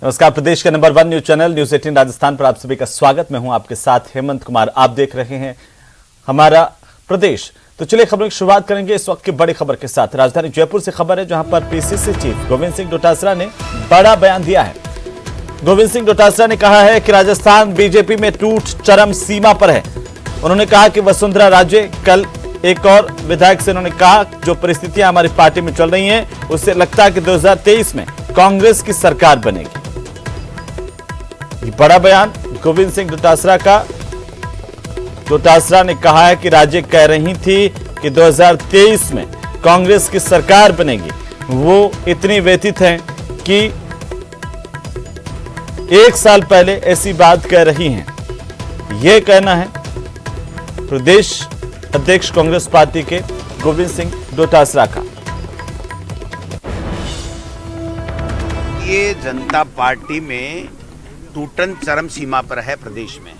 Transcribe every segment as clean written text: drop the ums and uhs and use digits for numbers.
नमस्कार, प्रदेश के number 1 news channel news 18 Rajasthan पर आप सभी का स्वागत। मैं हूं आपके साथ हेमंत कुमार। आप देख रहे हैं हमारा प्रदेश। तो चलिए खबरों की शुरुआत करेंगे इस वक्त की बड़ी खबर के साथ। राजधानी जयपुर से खबर है, जहां पर पीसीसी चीफ गोविंद सिंह डोटासरा ने बड़ा बयान दिया है। गोविंद सिंह डोटासरा ने कहा है कि राजस्थान बीजेपी में टूट चरम सीमा पर है। उन्होंने कहा कि वसुंधरा राजे, कल एक और विधायक से उन्होंने कहा जो परिस्थितियां हमारी पार्टी में चल रही हैं, उससे लगता है कि 2023 में कांग्रेस की सरकार बनेगी। ये बड़ा बयान गोविंद सिंह डोटासरा का। डोटासरा ने कहा है कि राज्य कह रही थी कि 2023 में कांग्रेस की सरकार बनेगी। वो इतनी व्यथित हैं कि 1 साल पहले ऐसी बात कह रही हैं। यह कहना है प्रदेश अध्यक्ष कांग्रेस पार्टी के गोविंद सिंह डोटासरा का। ये जनता पार्टी में टूटन चरम सीमा पर है प्रदेश में,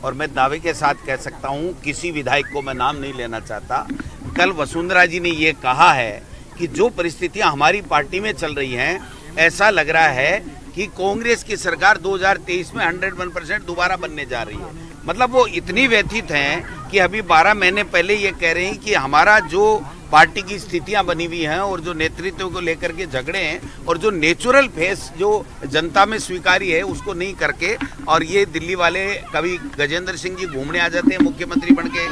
और मैं दावे के साथ कह सकता हूं, किसी विधायक को मैं नाम नहीं लेना चाहता। कल वसुंधरा जी ने ये कहा है कि जो परिस्थितियां हमारी पार्टी में चल रही हैं, ऐसा लग रहा है कि कांग्रेस की सरकार 2023 में 101% दोबारा बनने जा रही है। मतलब वो इतनी व्यथित हैं कि अभी 12 महीने पहले ये कह रहे हैं कि हमारा जो पार्टी की स्थितियां बनी हुई हैं और जो नेतृत्व को लेकर के झगड़े हैं और जो नेचुरल फेस जो जनता में स्वीकारी है उसको नहीं करके, और ये दिल्ली वाले कभी गजेंद्र सिंह जी घूमने आ जाते हैं मुख्यमंत्री बन के।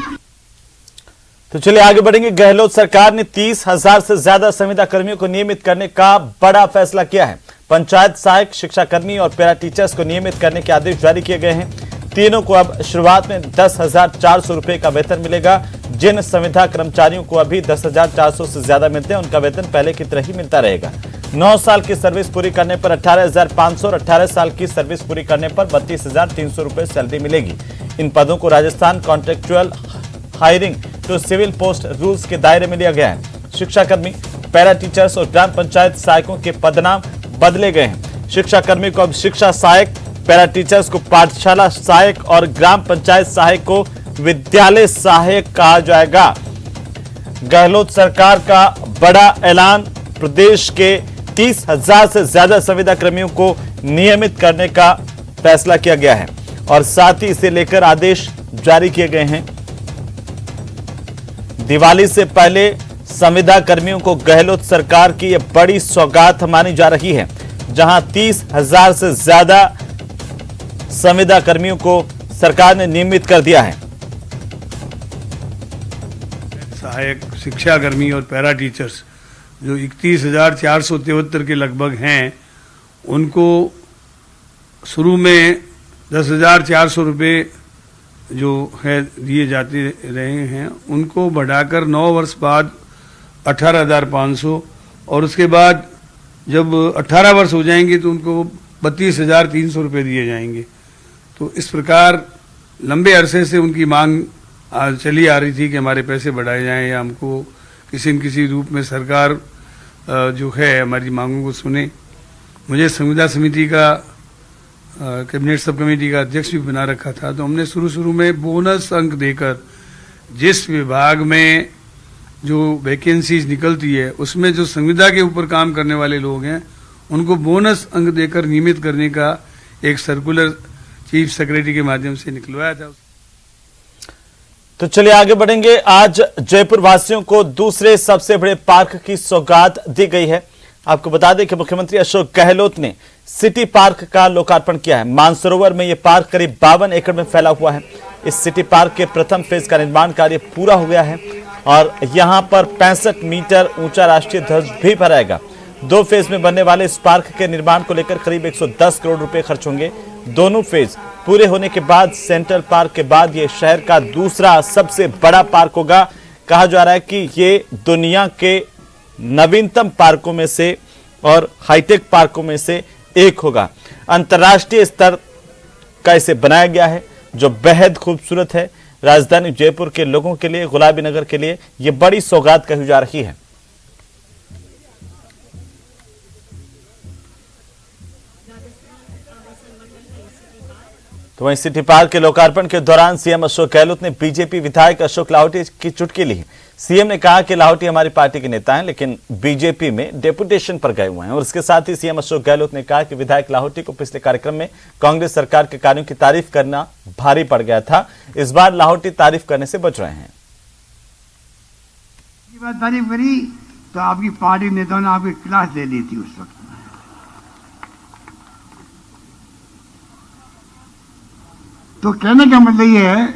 तो चलिए आगे बढ़ेंगे। गहलोत सरकार ने 30,000 से ज्यादा संविदा कर्मियों को नियमित करने का बड़ा फैसला किया है। पंचायत सहायक, शिक्षाकर्मी और पैरा टीचर्स को नियमित करने के आदेश जारी किए गए हैं। तीनों को अब शुरुआत में 10,400 रुपए का वेतन मिलेगा। जिन संविदा कर्मचारियों को अभी 10,400 से ज्यादा मिलते हैं, उनका वेतन पहले की तरह ही मिलता रहेगा। 9 साल की सर्विस पूरी करने पर 18,500 और 18 साल की सर्विस पूरी करने पर 32,300 रुपए सैलरी मिलेगी। इन पदों को Rajasthan contractual hiring to civil post rules के दायरे में लिया गया है। शिक्षाकर्मी, पैरा टीचर्स और ग्राम पंचायत सहायकों के पदनाम बदले गए हैं। शिक्षाकर्मी को अब शिक्षा सहायक, पैरा टीचर्स को पाठशाला सहायक और ग्राम पंचायत सहायक को विद्यालय सहायक कहा जाएगा। गहलोत सरकार का बड़ा ऐलान, प्रदेश के 30,000 से ज्यादा संविदा कर्मियों को नियमित करने का फैसला किया गया है और साथ ही इसे लेकर आदेश जारी किए गए हैं। दिवाली से पहले संविदा कर्मियों को गहलोत सरकार की यह बड़ी सौगात मानी जा रही है, जहां 30,000 से ज्यादा संविदा कर्मियों को सरकार ने नियमित कर दिया है। सहायक, शिक्षाकर्मी और पैरा टीचर्स जो 31,473 के लगभग हैं, उनको शुरू में 10,400 रुपये जो है दिए जाते रहे हैं, उनको बढ़ाकर 9 वर्ष बाद 18,500, और उसके बाद जब 18 वर्ष हो जाएंगे तो उनको 32,300 रुपये दिए जाएंगे। तो इस प्रकार लंबे अरसे से उनकी मांग चली आ रही थी कि हमारे पैसे बढ़ाए जाएं या हमको किसी न किसी रूप में सरकार जो है हमारी मांगों को सुने। मुझे संविदा समिति का कैबिनेट सब कमेटी का अध्यक्ष भी बना रखा था, तो हमने शुरू में बोनस अंक देकर जिस विभाग में जो वैकेंसीज निकलती है उसमें जो संविदा के ऊपर काम करने वाले लोग हैं उनको बोनस अंक देकर नियमित करने का एक सर्कुलर चीफ सेक्रेटरी के माध्यम से निकलवाया था। तो चलिए आगे बढ़ेंगे। आज जयपुर वासियों को दूसरे सबसे बड़े पार्क की सौगात दी गई है। आपको बता दें कि मुख्यमंत्री अशोक गहलोत ने सिटी पार्क का लोकार्पण किया है। मानसरोवर में यह पार्क करीब 52 एकड़ में फैला हुआ है। इस सिटी पार्क के प्रथम फेज का निर्माण कार्य पूरा हो गया है और यहां पर 65 मीटर ऊंचा राष्ट्रीय ध्वज भी फहराएगा। 2 फेज में बनने वाले इस पार्क के निर्माण को लेकर करीब 110 करोड़ रुपए खर्च होंगे। दोनों फेज पूरे होने के बाद सेंट्रल पार्क के बाद यह शहर का दूसरा सबसे बड़ा पार्क होगा। कहा जा रहा है कि ये दुनिया के नवीनतम पार्कों में से और हाईटेक पार्कों में से एक होगा। अंतर्राष्ट्रीय स्तर का इसे बनाया गया है, जो बेहद खूबसूरत है। राजधानी जयपुर के लोगों के लिए, गुलाबी नगर के लिए यह बड़ी सौगात कही जा रही है। तो तो वहीं सिटी पार्क के लोकार्पण के दौरान सीएम अशोक गहलोत ने बीजेपी विधायक अशोक लाहौटी की चुटकी ली। सीएम ने कहा कि लाहौटी हमारी पार्टी के नेता हैं, लेकिन बीजेपी में डेपुटेशन पर गए हुए हैं। और इसके साथ ही सीएम अशोक गहलोत ने कहा कि विधायक लाहौटी को पिछले कार्यक्रम में कांग्रेस सरकार के कार्यों की तारीफ करना भारी पड़ गया था। इस बार लाहौटी तारीफ करने से बच रहे हैं। बात तारीफ करी तो आपकी पार्टी नेताओं ने आपकी क्लास दे ली थी उस वक्त। तो कहने का मतलब ये है,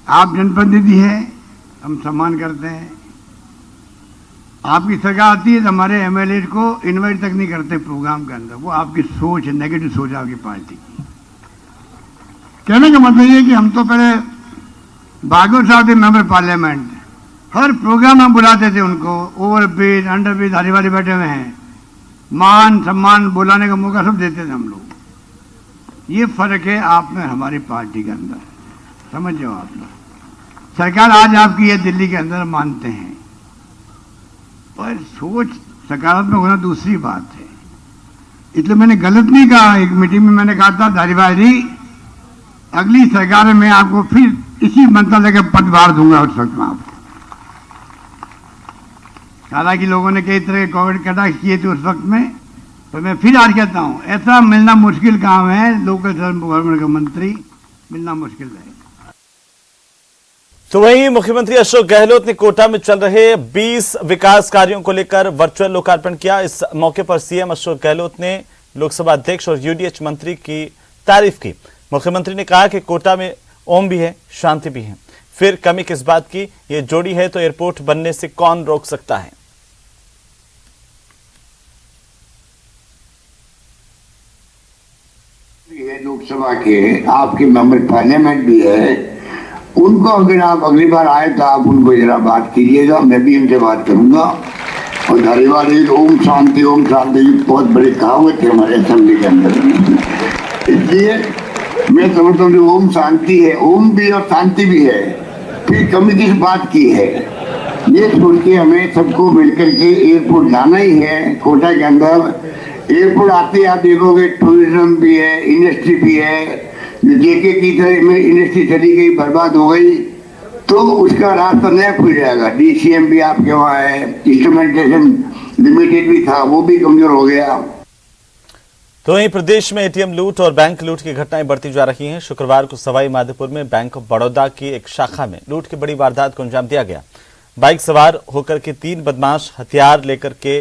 आप जनप्रतिनिधि हैं, हम सम्मान करते हैं। आपकी सरकार आती है तो हमारे एमएलए को इनवाइट तक नहीं करते प्रोग्राम के अंदर। वो आपकी सोच है, नेगेटिव सोच है आपकी पार्टी की। कहने का मतलब ये कि हम तो पहले भागवत साहब थे मेंबर पार्लियामेंट, हर प्रोग्राम हम बुलाते थे उनको। ओवर ब्रिज, अंडर ब्रिज, हरी वाली बैठे हुए हैं, मान सम्मान बुलाने का मौका सब देते थे हम लोग। ये फर्क है आप में हमारी पार्टी के अंदर, समझ जाओ आप लोग। सरकार आज आपकी है दिल्ली के अंदर, मानते हैं, पर सोच सकारात्मक होना दूसरी बात है। इसलिए मैंने गलत नहीं कहा। एक मीटिंग में मैंने कहा था, धारीवाल जी अगली सरकार में आपको फिर इसी मंत्रालय का पदभार दूंगा उस वक्त में आपको। हालांकि लोगों ने कई तरह के कोविड कटाक्ष किए थे उस वक्त में, तो मैं फिर आज कहता हूं, ऐसा मिलना मुश्किल काम है, लोकल गवर्नमेंट का मंत्री मिलना मुश्किल है। तो वहीं मुख्यमंत्री अशोक गहलोत ने कोटा में चल रहे 20 विकास कार्यों को लेकर वर्चुअल लोकार्पण किया। इस मौके पर सीएम अशोक गहलोत ने लोकसभा अध्यक्ष और यूडीएच मंत्री की तारीफ की। मुख्यमंत्री ने कहा कि कोटा में ओम भी है, शांति भी है, फिर कमी किस बात की, ये जोड़ी है तो एयरपोर्ट बनने से कौन रोक सकता है। लोकसभा के आपके मेंबर पार्लियामेंट भी है, उनको अगर आप अगली बार आए तो आप उनको जरा बात कीजिएगा, मैं भी उनसे बात करूंगा। और धारीवाल एक ओम शांति बहुत बड़ी कहावत है हमारे असेंबली के अंदर। इसलिए मैं समझता हूँ ओम शांति है, ओम भी और शांति भी है, फिर कमी किस बात की है। ये सुन के हमें सबको मिलकर के एयरपोर्ट जाना ही है। कोटा के अंदर एयरपोर्ट आते आप देखोगे टूरिज्म भी है, इंडस्ट्री भी है। जेके की तरह में इंडस्ट्री चली गई, बर्बाद हो गई, तो उसका रास्ता नया खुल जाएगा। डीसीएम भी आपके वहाँ है, इंस्ट्रूमेंटेशन लिमिटेड भी था, वो भी कमजोर हो गया। तो वहीं प्रदेश में एटीएम लूट और बैंक लूट की घटनाएं बढ़ती जा रही हैं। शुक्रवार को सवाई माधोपुर में बैंक ऑफ बड़ौदा की एक शाखा में लूट की बड़ी वारदात को अंजाम दिया गया। बाइक सवार होकर के 3 बदमाश हथियार लेकर के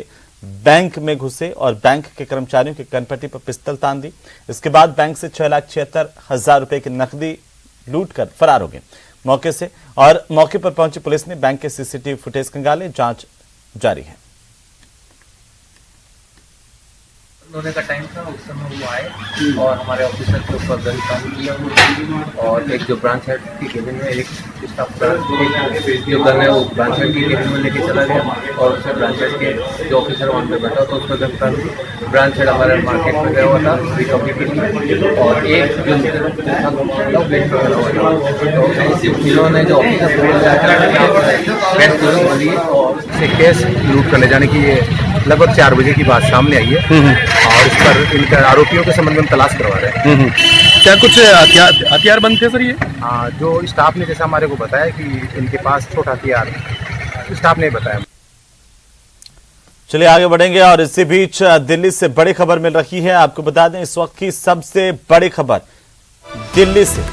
बैंक में घुसे और बैंक के कर्मचारियों की कनपट्टी पर पिस्तौल तान दी। इसके बाद बैंक से 6,76,000 रुपए की नकदी लूट कर फरार हो गए मौके से। और मौके पर पहुंची पुलिस ने बैंक के सीसीटीवी फुटेज खंगाले, जांच जारी है। होने का टाइम था, उस समय वो आए और हमारे ऑफिसर के ऊपर गन चालू किया। और एक जो ब्रांच हेड की केबिन में एक स्टाफ जो गन है वो ब्रांच हेड की केबिन में लेके चला गया और उससे ब्रांच हेड के जो ऑफिसर वहाँ पे बैठा था उस पर गन चालू की। ब्रांच हेड हमारे मार्केट में गया हुआ था रिकवरी के लिए, और एक जो इन्होंने जो ऑफिसर और कैश लूट कर ले जाने की ये लगभग 4 बजे की बात सामने आई है। और इस पर इनका आरोपियों के संबंध में तलाश करवा रहे हैं। क्या कुछ हथियार बंद थे सर? ये जो स्टाफ ने जैसा हमारे को बताया कि इनके पास छोटा हथियार, स्टाफ ने बताया। चलिए आगे बढ़ेंगे और इसी बीच दिल्ली से बड़ी खबर मिल रही है। आपको बता दें इस वक्त की सबसे बड़ी खबर दिल्ली से।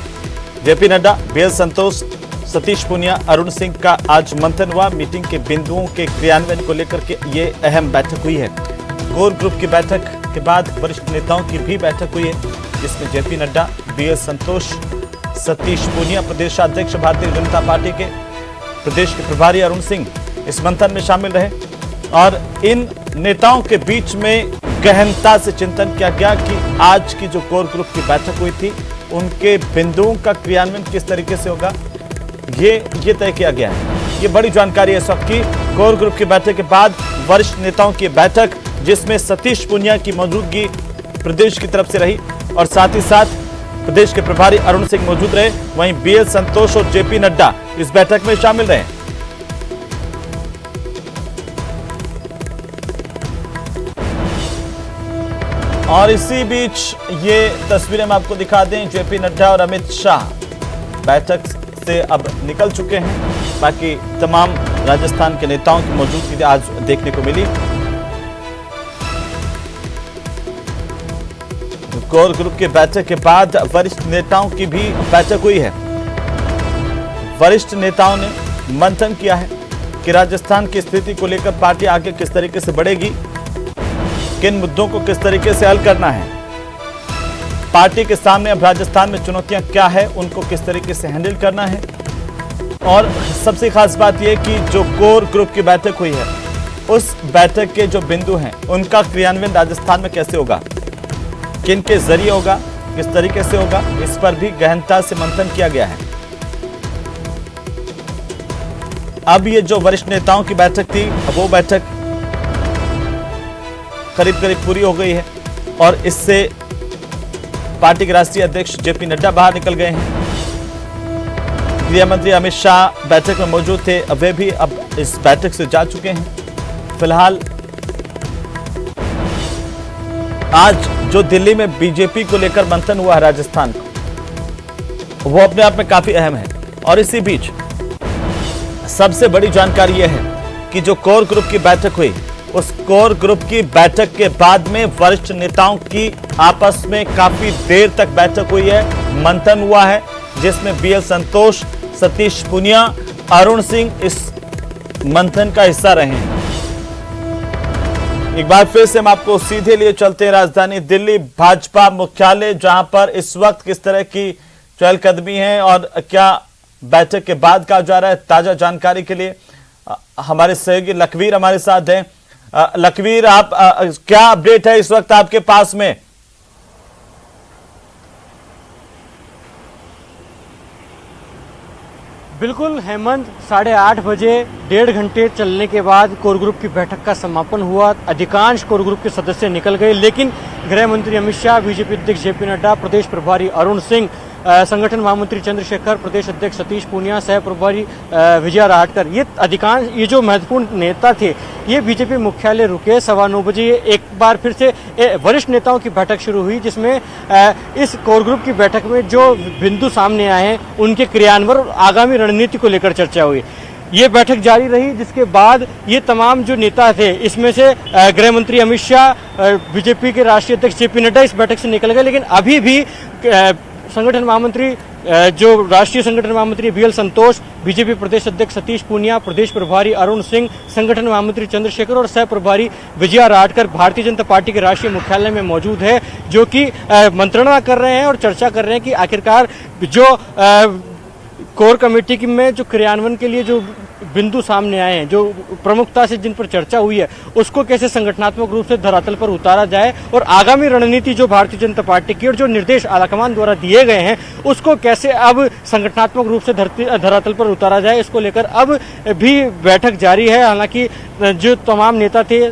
जेपी नड्डा, बीएल संतोष, सतीश पूनिया, अरुण सिंह का आज मंथन हुआ। मीटिंग के बिंदुओं के क्रियान्वयन को लेकर के ये अहम बैठक हुई है। कोर ग्रुप की बैठक के बाद वरिष्ठ नेताओं की भी बैठक हुई है, जिसमें जेपी नड्डा, बीएल संतोष, सतीश पूनिया, प्रदेशाध्यक्ष भारतीय जनता पार्टी के, प्रदेश के प्रभारी अरुण सिंह इस मंथन में शामिल रहे। और इन नेताओं के बीच में गहनता से चिंतन किया गया कि आज की जो कोर ग्रुप की बैठक हुई थी उनके बिंदुओं का क्रियान्वयन किस तरीके से होगा, ये तय किया गया है। ये बड़ी जानकारी है इस वक्त की। कोर ग्रुप की बैठक के बाद वरिष्ठ नेताओं की बैठक, जिसमें सतीश पूनिया की मौजूदगी प्रदेश की तरफ से रही और साथ ही साथ प्रदेश के प्रभारी अरुण सिंह मौजूद रहे। वहीं बीएल संतोष और जेपी नड्डा इस बैठक में शामिल रहे। और इसी बीच ये तस्वीरें हम आपको दिखा दें, जेपी नड्डा और अमित शाह बैठक से अब निकल चुके हैं। बाकी तमाम राजस्थान के नेताओं की मौजूदगी आज देखने को मिली। कोर ग्रुप की बैठक के बाद वरिष्ठ नेताओं की भी बैठक हुई है। वरिष्ठ नेताओं ने मंथन किया है कि राजस्थान की स्थिति को लेकर पार्टी आगे किस तरीके से बढ़ेगी, किन मुद्दों को किस तरीके से हल करना है, पार्टी के सामने अब राजस्थान में चुनौतियां क्या है, उनको किस तरीके से हैंडल करना है। और सबसे खास बात यह कि जो कोर ग्रुप की बैठक हुई है, उस बैठक के जो बिंदु हैं उनका क्रियान्वयन राजस्थान में कैसे होगा, किन के जरिए होगा, किस तरीके से होगा, इस पर भी गहनता से मंथन किया गया है। अब ये जो वरिष्ठ नेताओं की बैठक थी, वो बैठक करीब करीब पूरी हो गई है और इससे पार्टी के राष्ट्रीय अध्यक्ष जेपी नड्डा बाहर निकल गए हैं। गृह मंत्री अमित शाह बैठक में मौजूद थे, वे भी अब इस बैठक से जा चुके हैं। फिलहाल आज जो दिल्ली में बीजेपी को लेकर मंथन हुआ है राजस्थान का, वो अपने आप में काफी अहम है। और इसी बीच सबसे बड़ी जानकारी यह है कि जो कोर ग्रुप की बैठक हुई, उस कोर ग्रुप की बैठक के बाद में वरिष्ठ नेताओं की आपस में काफी देर तक बैठक हुई है, मंथन हुआ है, जिसमें बीएल संतोष, सतीश पूनिया, अरुण सिंह इस मंथन का हिस्सा रहे हैं। एक बार फिर से हम आपको सीधे लिए चलते हैं राजधानी दिल्ली भाजपा मुख्यालय, जहां पर इस वक्त किस तरह की चहलकदमी है और क्या बैठक के बाद कहा जा रहा है। ताजा जानकारी के लिए हमारे सहयोगी लखवीर हमारे साथ हैं। लखवीर, आप क्या अपडेट है इस वक्त आपके पास में? बिल्कुल हेमंत, 8:30 बजे 1.5 घंटे चलने के बाद कोर ग्रुप की बैठक का समापन हुआ। अधिकांश कोर ग्रुप के सदस्य निकल गए, लेकिन गृह मंत्री अमित शाह, बीजेपी अध्यक्ष जेपी नड्डा, प्रदेश प्रभारी अरुण सिंह, संगठन महामंत्री चंद्रशेखर, प्रदेश अध्यक्ष सतीश पूनिया, सह प्रभारी विजया राहटकर, ये जो महत्वपूर्ण नेता थे, ये बीजेपी मुख्यालय रुके। 9:15 बजे एक बार फिर से वरिष्ठ नेताओं की बैठक शुरू हुई, जिसमें इस कोर ग्रुप की बैठक में जो बिंदु सामने आए हैं उनके क्रियान्वयन और आगामी रणनीति को लेकर चर्चा हुई। ये बैठक जारी रही, जिसके बाद ये तमाम जो नेता थे, इसमें से गृह मंत्री अमित शाह, बीजेपी के राष्ट्रीय अध्यक्ष जेपी नड्डा इस बैठक से निकल गए, लेकिन अभी भी संगठन महामंत्री जो राष्ट्रीय संगठन महामंत्री बीएल संतोष, बीजेपी प्रदेश अध्यक्ष सतीश पूनिया, प्रदेश प्रभारी अरुण सिंह, संगठन महामंत्री चंद्रशेखर और सह प्रभारी विजया राहटकर भारतीय जनता पार्टी के राष्ट्रीय मुख्यालय में मौजूद है, जो कि मंत्रणा कर रहे हैं और चर्चा कर रहे हैं कि आखिरकार जो कोर कमेटी में जो क्रियान्वयन के लिए जो बिंदु सामने आए हैं, जो प्रमुखता से जिन पर चर्चा हुई है, उसको कैसे संगठनात्मक रूप से धरातल पर उतारा जाए और आगामी रणनीति जो भारतीय जनता पार्टी की और जो निर्देश आलाकमान द्वारा दिए गए हैं, उसको कैसे अब संगठनात्मक रूप से धरातल पर उतारा जाए, इसको लेकर अब भी बैठक जारी है। हालांकि जो तमाम नेता थे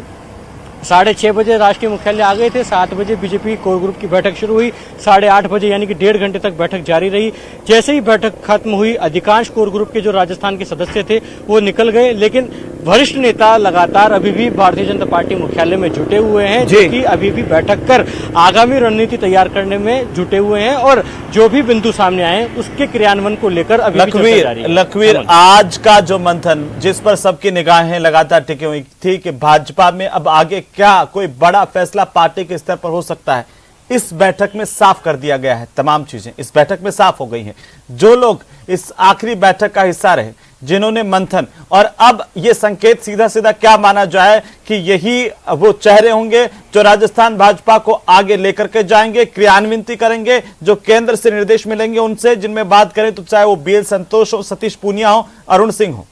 6:30 बजे राष्ट्रीय मुख्यालय आ गए थे। 7 बजे बीजेपी कोर ग्रुप की बैठक शुरू हुई। 8:30 बजे यानी कि 1.5 घंटे तक बैठक जारी रही। जैसे ही बैठक खत्म हुई, अधिकांश कोर ग्रुप के जो राजस्थान के सदस्य थे वो निकल गए, लेकिन वरिष्ठ नेता लगातार अभी भी भारतीय जनता पार्टी मुख्यालय में जुटे हुए हैं, जो कि अभी भी बैठक कर आगामी रणनीति तैयार करने में जुटे हुए हैं और जो भी बिंदु सामने आए उसके क्रियान्वयन को लेकर अभी भी चर्चा जारी है। लखवीर, आज का जो मंथन जिस पर सबकी निगाहें लगातार टिकी हुई थी कि भाजपा में अब आगे क्या कोई बड़ा फैसला पार्टी के स्तर पर हो सकता है, इस बैठक में साफ कर दिया गया है। तमाम चीजें इस बैठक में साफ हो गई हैं। जो लोग इस आखिरी बैठक का हिस्सा रहे, जिन्होंने मंथन, और अब ये संकेत सीधा सीधा क्या माना जाए कि यही वो चेहरे होंगे जो राजस्थान भाजपा को आगे लेकर के जाएंगे, क्रियान्वित करेंगे, जो केंद्र से निर्देश मिलेंगे उनसे, जिनमें बात करें तो चाहे वो बीएल संतोष हो, सतीश पूनिया हो, अरुण सिंह हो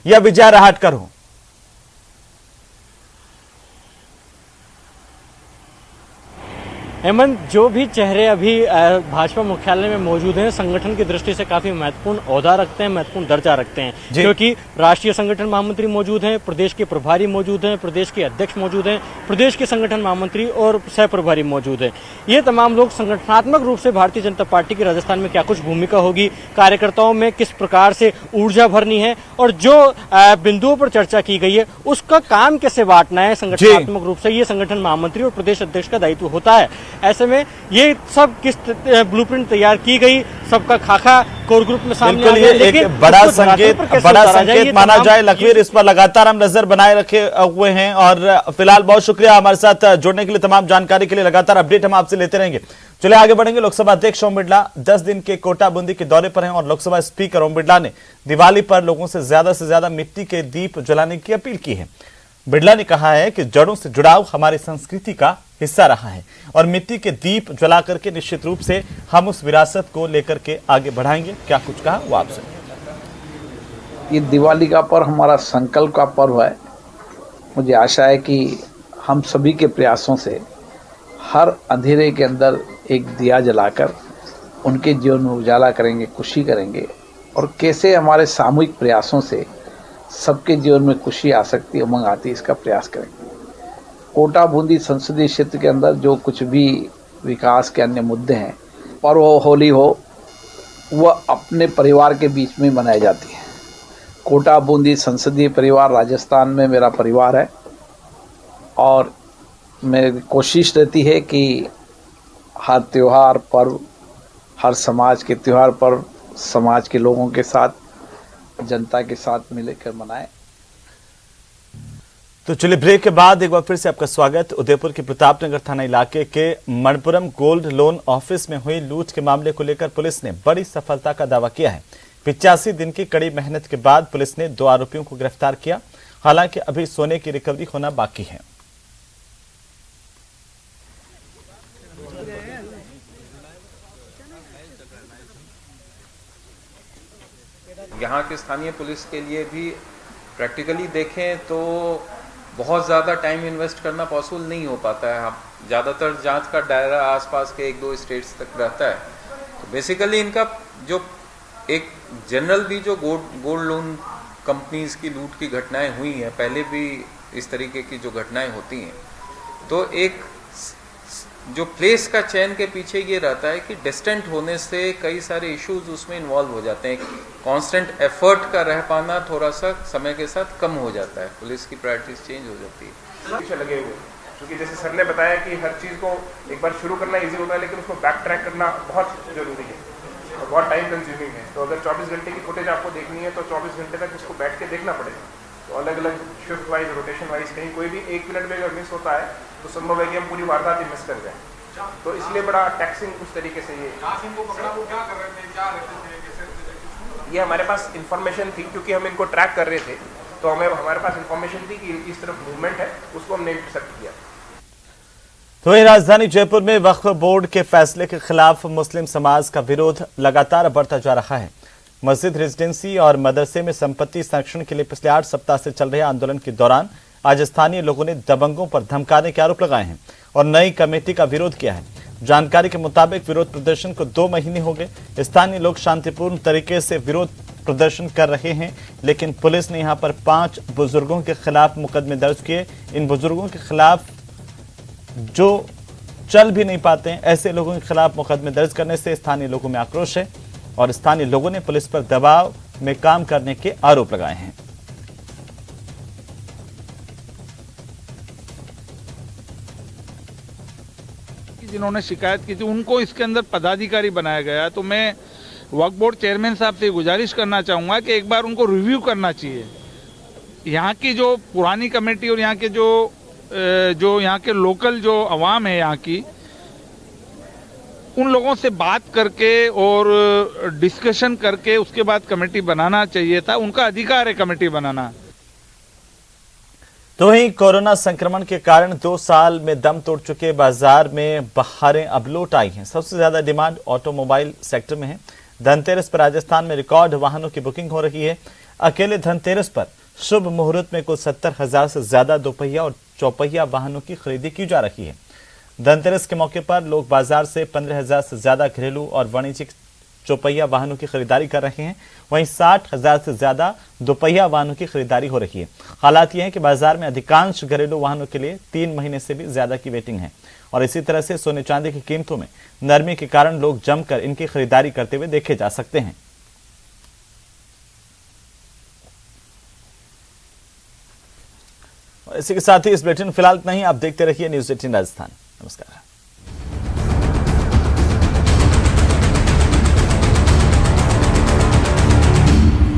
या विजया राहटकर हो। हेमंत, जो भी चेहरे अभी भाजपा मुख्यालय में मौजूद हैं, संगठन की दृष्टि से काफी महत्वपूर्ण ओहदा रखते हैं, महत्वपूर्ण दर्जा रखते हैं, क्योंकि राष्ट्रीय संगठन महामंत्री मौजूद हैं, प्रदेश के प्रभारी मौजूद हैं, प्रदेश के अध्यक्ष मौजूद हैं, प्रदेश के संगठन महामंत्री और सह प्रभारी मौजूद हैं। ये तमाम लोग संगठनात्मक रूप से भारतीय जनता पार्टी की राजस्थान में क्या कुछ भूमिका होगी, कार्यकर्ताओं में किस प्रकार से ऊर्जा भरनी है और जो बिंदुओं पर चर्चा की गई है उसका काम कैसे बांटना है संगठनात्मक रूप से, ये संगठन महामंत्री और प्रदेश अध्यक्ष का दायित्व होता है। ऐसे में ये सब किस ब्लूप्रिंट तैयार की गई, सबका खाका कोर ग्रुप में सामने आ गया, एक बड़ा संकेत माना जाए। लखवीर, इस पर लगातार हम नजर बनाए रखे हुए हैं और फिलहाल बहुत शुक्रिया हमारे साथ जुड़ने के लिए, तमाम जानकारी के लिए लगातार अपडेट हम आपसे लेते रहेंगे। चलिए आगे बढ़ेंगे। लोकसभा अध्यक्ष ओम बिरला 10 दिन के कोटा बूंदी के दौरे पर हैं और लोकसभा स्पीकर ओम बिरला ने दिवाली पर लोगों से ज्यादा मिट्टी के दीप जलाने की अपील की है। बिरला ने कहा है कि जड़ों से जुड़ाव हमारी संस्कृति का हिस्सा रहा है और मिट्टी के दीप जला करके निश्चित रूप से हम उस विरासत को लेकर के आगे बढ़ाएंगे। क्या कुछ कहा वो आपसे। ये दिवाली का पर्व हमारा संकल्प का पर्व है। मुझे आशा है कि हम सभी के प्रयासों से हर अंधेरे के अंदर एक दिया जलाकर उनके जीवन में उजाला करेंगे, खुशी करेंगे और कैसे हमारे सामूहिक प्रयासों से सबके जीवन में खुशी आ सकती है, उमंग आती है, इसका प्रयास करेंगे। कोटा बूंदी संसदीय क्षेत्र के अंदर जो कुछ भी विकास के अन्य मुद्दे हैं, पर्व हो, होली हो, वह अपने परिवार के बीच में मनाई जाती है। कोटा बूंदी संसदीय परिवार राजस्थान में मेरा परिवार है और मेरी कोशिश रहती है कि हर त्यौहार पर्व, हर समाज के त्यौहार पर्व समाज के लोगों के साथ, जनता के साथ मिलकर मनाएं। तो चलिए ब्रेक के बाद एक बार फिर से आपका स्वागत। उदयपुर के प्रतापनगर थाना इलाके के मणपुरम गोल्ड लोन ऑफिस में हुई लूट के मामले को लेकर पुलिस ने बड़ी सफलता का दावा किया है। 85 दिन की कड़ी मेहनत के बाद पुलिस ने 2 आरोपियों को गिरफ्तार किया। हालांकि अभी सोने की रिकवरी होना बाकी है। यहाँ के स्थानीय पुलिस के लिए भी प्रैक्टिकली देखें तो बहुत ज़्यादा टाइम इन्वेस्ट करना पॉसिबल नहीं हो पाता है। हम ज़्यादातर जांच का दायरा आसपास के 1-2 स्टेट्स तक रहता है। तो बेसिकली इनका जो एक जनरल भी जो गोल्ड लोन कंपनीज की लूट की घटनाएं हुई हैं, पहले भी इस तरीके की जो घटनाएं होती हैं, तो एक जो प्लेस का चयन के पीछे ये रहता है कि डिस्टेंट होने से कई सारे इश्यूज उसमें इन्वॉल्व हो जाते हैं। कांस्टेंट एफर्ट का रह पाना थोड़ा सा समय के साथ कम हो जाता है, पुलिस की प्रायोरिटीज चेंज हो जाती है। लगे हुए क्योंकि जैसे सर ने बताया कि हर चीज़ को एक बार शुरू करना इजी होता है, लेकिन उसको बैक ट्रैक करना बहुत ज़रूरी है और बहुत टाइम कंज्यूमिंग है। तो अगर 24 घंटे की फुटेज आपको देखनी है तो 24 घंटे तक उसको बैठ के देखना पड़ेगा। तो अलग अलग शिफ्ट वाइज, रोटेशन वाइज, कहीं कोई भी 1 मिनट में अगर मिस होता है तो संभव है कि हम पूरी वारदात ही मिस कर जाए। तो इसलिए बड़ा टैक्सिंग उस तरीके से ये हमारे पास इंफॉर्मेशन थी, क्योंकि हम इनको ट्रैक कर रहे थे तो हमारे पास इंफॉर्मेशन थी कि इस तरफ मूवमेंट है, उसको हमने इंटरसेप्ट किया। तो वही राजधानी जयपुर में वक्फ बोर्ड के फैसले के खिलाफ मुस्लिम समाज का विरोध लगातार बढ़ता जा रहा है। मस्जिद, रेजिडेंसी और मदरसे में संपत्ति संरक्षण के लिए पिछले 8 सप्ताह से चल रहे आंदोलन के दौरान आज स्थानीय लोगों ने दबंगों पर धमकाने के आरोप लगाए हैं और नई कमेटी का विरोध किया है। जानकारी के मुताबिक विरोध प्रदर्शन को 2 महीने हो गए। स्थानीय लोग शांतिपूर्ण तरीके से विरोध प्रदर्शन कर रहे हैं, लेकिन पुलिस ने यहां पर 5 बुजुर्गों के खिलाफ मुकदमे दर्ज किए। इन बुजुर्गों के खिलाफ, जो चल भी नहीं पाते हैं, ऐसे लोगों के खिलाफ मुकदमे दर्ज करने से स्थानीय लोगों में आक्रोश है और स्थानीय लोगों ने पुलिस पर दबाव में काम करने के आरोप लगाए हैं। जिन्होंने शिकायत की थी उनको इसके अंदर पदाधिकारी बनाया गया। तो मैं वक्फ बोर्ड चेयरमैन साहब से गुजारिश करना चाहूँगा कि एक बार उनको रिव्यू करना चाहिए। यहाँ की जो पुरानी कमेटी और यहाँ के जो यहाँ के लोकल जो अवाम है यहाँ की, उन लोगों से बात करके और डिस्कशन करके उसके बाद कमेटी बनाना चाहिए था। उनका अधिकार है कमेटी बनाना। तो वहीं कोरोना संक्रमण के कारण 2 साल में दम तोड़ चुके बाजार में बहारें अब लौट आई हैं। सबसे ज्यादा डिमांड ऑटोमोबाइल सेक्टर में है। धनतेरस पर राजस्थान में रिकॉर्ड वाहनों की बुकिंग हो रही है। अकेले धनतेरस पर शुभ मुहूर्त में कुल 70,000 से ज्यादा दोपहिया और चौपहिया वाहनों की खरीदी की जा रही है। धनतेरस के मौके पर लोग बाजार से 15,000 से ज्यादा घरेलू और वाणिज्यिक चौपहिया वाहनों की खरीदारी कर रहे हैं। वहीं 60,000 से ज्यादा दोपहिया वाहनों की खरीदारी हो रही है। हालात यह है कि बाजार में अधिकांश घरेलू वाहनों के लिए 3 महीने से भी ज्यादा की वेटिंग है और इसी तरह से सोने चांदी की कीमतों में नरमी के कारण लोग जमकर इनकी खरीदारी करते हुए देखे जा सकते हैं। और इसी के साथ ही इस बुलेटिन फिलहाल इतना ही। आप देखते रहिए न्यूज़ 18 राजस्थान। नमस्कार।